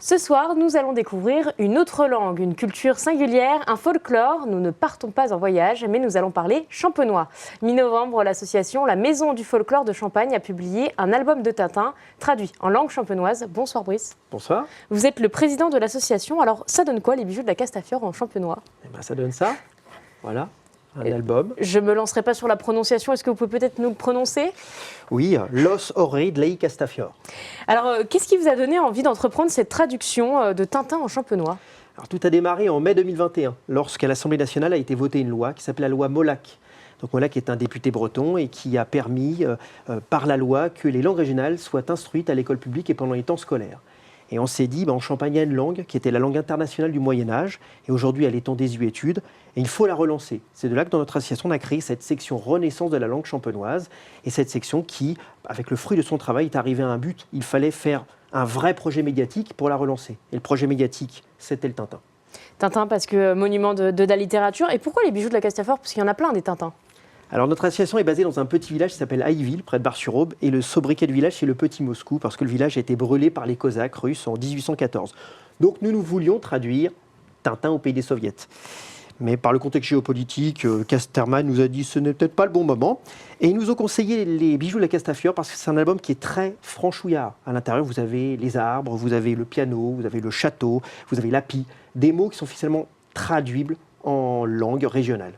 Ce soir, nous allons découvrir une autre langue, une culture singulière, un folklore. Nous ne partons pas en voyage, mais nous allons parler champenois. Mi-novembre, l'association La Maison du Folklore de Champagne a publié un album de Tintin traduit en langue champenoise. Bonsoir Brice. Bonsoir. Vous êtes le président de l'association. Alors, ça donne quoi les bijoux de la Castafiore en champenois? Ça donne ça. Voilà. Un album. Je ne me lancerai pas sur la prononciation. Est-ce que vous pouvez peut-être nous le prononcer? Oui, Los Orrei de Lei Castafiore. Alors, qu'est-ce qui vous a donné envie d'entreprendre cette traduction de Tintin en champenois? Alors, tout a démarré en mai 2021, lorsqu'à l'Assemblée nationale a été votée une loi qui s'appelle la loi Molac. Donc Molac est un député breton et qui a permis, par la loi, que les langues régionales soient instruites à l'école publique et pendant les temps scolaires. Et on s'est dit, en Champagne, il y a une langue qui était la langue internationale du Moyen-Âge, et aujourd'hui elle est en désuétude, et il faut la relancer. C'est de là que dans notre association, on a créé cette section Renaissance de la langue champenoise, et cette section qui, avec le fruit de son travail, est arrivée à un but. Il fallait faire un vrai projet médiatique pour la relancer. Et le projet médiatique, c'était le Tintin. Tintin parce que monument de la littérature. Et pourquoi les bijoux de la Castafiore? Parce qu'il y en a plein des Tintins. Alors notre association est basée dans un petit village qui s'appelle Aïville, près de Bar-sur-Aube, et le sobriquet du village c'est le Petit Moscou, parce que le village a été brûlé par les Cosaques russes en 1814. Donc nous voulions traduire Tintin au pays des Soviets. Mais par le contexte géopolitique, Casterman nous a dit ce n'est peut-être pas le bon moment. Et ils nous ont conseillé les bijoux de la Castafiore parce que c'est un album qui est très franchouillard. À l'intérieur, vous avez les arbres, vous avez le piano, vous avez le château, vous avez l'api, des mots qui sont officiellement traduibles en langue régionale.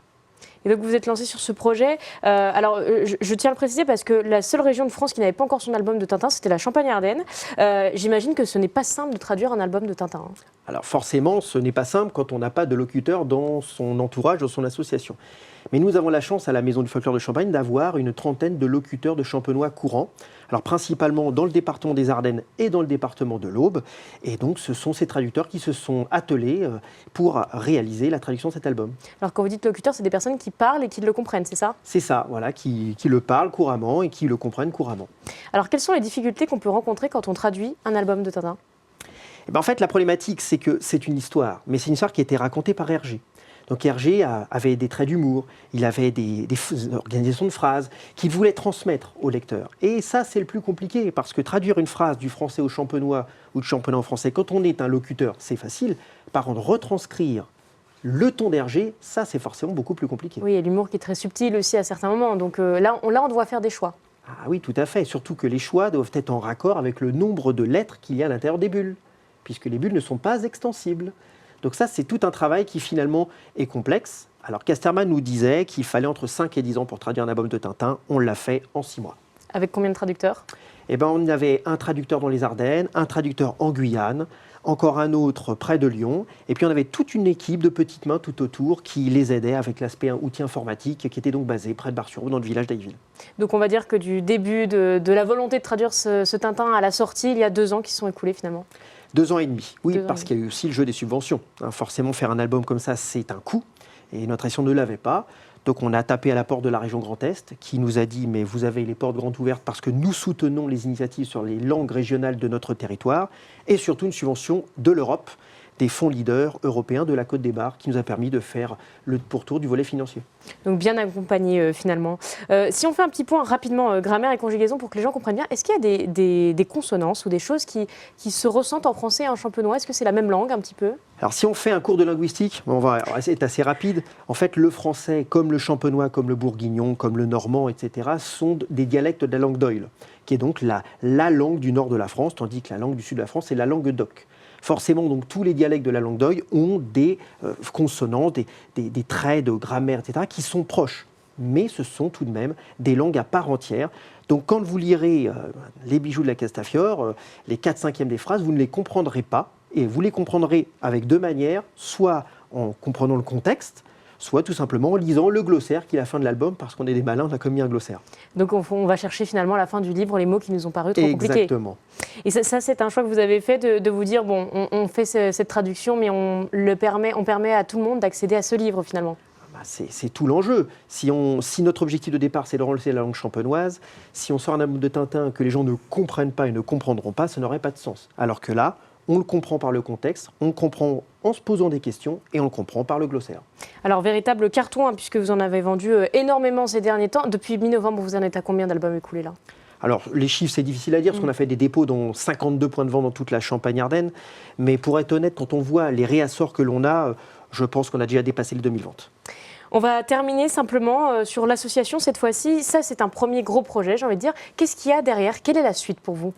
Et donc vous êtes lancé sur ce projet. Alors je tiens à le préciser parce que la seule région de France qui n'avait pas encore son album de Tintin, c'était la Champagne-Ardenne. J'imagine que ce n'est pas simple de traduire un album de Tintin. Alors forcément, ce n'est pas simple quand on n'a pas de locuteur dans son entourage, dans son association. Mais nous avons la chance à la Maison du Folklore de Champagne d'avoir une trentaine de locuteurs de champenois courants. Alors principalement dans le département des Ardennes et dans le département de l'Aube. Et donc ce sont ces traducteurs qui se sont attelés pour réaliser la traduction de cet album. Alors quand vous dites locuteurs, c'est des personnes qui parlent et qui le comprennent, c'est ça? C'est ça, voilà, qui le parlent couramment et qui le comprennent couramment. Alors quelles sont les difficultés qu'on peut rencontrer quand on traduit un album de Tintin? En fait, la problématique, c'est que c'est une histoire, mais c'est une histoire qui a été racontée par Hergé. Donc Hergé avait des traits d'humour, il avait des organisations de phrases qu'il voulait transmettre au lecteur. Et ça, c'est le plus compliqué, parce que traduire une phrase du français au champenois ou du champenois au français, quand on est un locuteur, c'est facile. Par contre, retranscrire le ton d'Hergé, ça, c'est forcément beaucoup plus compliqué. Oui, et l'humour qui est très subtil aussi à certains moments. Donc là, on doit faire des choix. Ah oui, tout à fait. Surtout que les choix doivent être en raccord avec le nombre de lettres qu'il y a à l'intérieur des bulles, puisque les bulles ne sont pas extensibles. Donc ça, c'est tout un travail qui finalement est complexe. Alors Casterman nous disait qu'il fallait entre 5 et 10 ans pour traduire un album de Tintin. On l'a fait en 6 mois. Avec combien de traducteurs? On avait un traducteur dans les Ardennes, un traducteur en Guyane, encore un autre près de Lyon. Et puis on avait toute une équipe de petites mains tout autour qui les aidait avec l'aspect outil informatique qui était donc basé près de Bar-sur-Aube dans le village d'Aïville. Donc on va dire que du début de la volonté de traduire ce Tintin à la sortie, il y a 2 ans qui se sont écoulés finalement. 2 ans et demi, oui, parce qu'il y a eu aussi le jeu des subventions. Forcément, faire un album comme ça, c'est un coût, et notre association ne l'avait pas. Donc on a tapé à la porte de la région Grand Est, qui nous a dit « mais vous avez les portes grandes ouvertes parce que nous soutenons les initiatives sur les langues régionales de notre territoire », et surtout une subvention de l'Europe, des fonds leaders européens de la Côte des Bars, qui nous a permis de faire le pourtour du volet financier. Donc bien accompagné finalement. Si on fait un petit point rapidement, grammaire et conjugaison pour que les gens comprennent bien, est-ce qu'il y a des consonances ou des choses qui se ressentent en français et en champenois? Est-ce que c'est la même langue un petit peu? Alors si on fait un cours de linguistique, on va essayer d'être assez rapide. En fait, le français, comme le champenois, comme le bourguignon, comme le normand, etc., sont des dialectes de la langue d'Oïl, qui est donc la langue du nord de la France, tandis que la langue du sud de la France, c'est la langue d'oc. Forcément, donc, tous les dialectes de la langue d'Oïl ont des consonances, des traits de grammaire, etc., qui sont proches. Mais ce sont tout de même des langues à part entière. Donc, quand vous lirez les bijoux de la Castafiore, les 4/5e des phrases, vous ne les comprendrez pas. Et vous les comprendrez avec 2 manières, soit en comprenant le contexte, soit tout simplement en lisant le glossaire qui est la fin de l'album, parce qu'on est des malins, on a commis un glossaire. Donc on va chercher finalement à la fin du livre les mots qui nous ont paru trop compliqués. Exactement. Et ça c'est un choix que vous avez fait de vous dire, bon, on fait cette traduction, mais on permet à tout le monde d'accéder à ce livre finalement. C'est tout l'enjeu. Si notre objectif de départ, c'est de relancer la langue champenoise, si on sort un album de Tintin que les gens ne comprennent pas et ne comprendront pas, ça n'aurait pas de sens. Alors que là, on le comprend par le contexte, on le comprend en se posant des questions et on le comprend par le glossaire. Alors, véritable carton, puisque vous en avez vendu énormément ces derniers temps. Depuis mi-novembre, vous en êtes à combien d'albums écoulés là? Alors, les chiffres, c'est difficile à dire, parce qu'on a fait des dépôts dans 52 points de vente dans toute la Champagne-Ardenne. Mais pour être honnête, quand on voit les réassorts que l'on a, je pense qu'on a déjà dépassé les 2000 ventes. On va terminer simplement sur l'association cette fois-ci. Ça, c'est un premier gros projet, j'ai envie de dire. Qu'est-ce qu'il y a derrière? Quelle est la suite pour vous?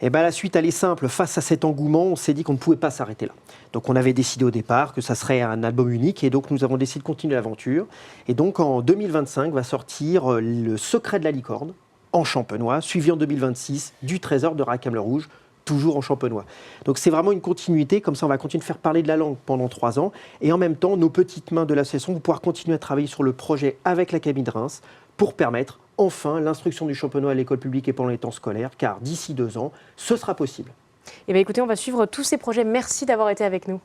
Eh bien, la suite, elle est simple. Face à cet engouement, on s'est dit qu'on ne pouvait pas s'arrêter là. Donc, on avait décidé au départ que ça serait un album unique. Et donc, nous avons décidé de continuer l'aventure. Et donc, en 2025, va sortir Le Secret de la licorne, en champenois, suivi en 2026 du Trésor de Rackham le Rouge, toujours en champenois. Donc, c'est vraiment une continuité. Comme ça, on va continuer de faire parler de la langue pendant 3 ans. Et en même temps, nos petites mains de l'association vont pouvoir continuer à travailler sur le projet avec l'Académie de Reims pour permettre enfin l'instruction du champenois à l'école publique et pendant les temps scolaires, car d'ici 2 ans, ce sera possible. Eh bien, écoutez, on va suivre tous ces projets. Merci d'avoir été avec nous.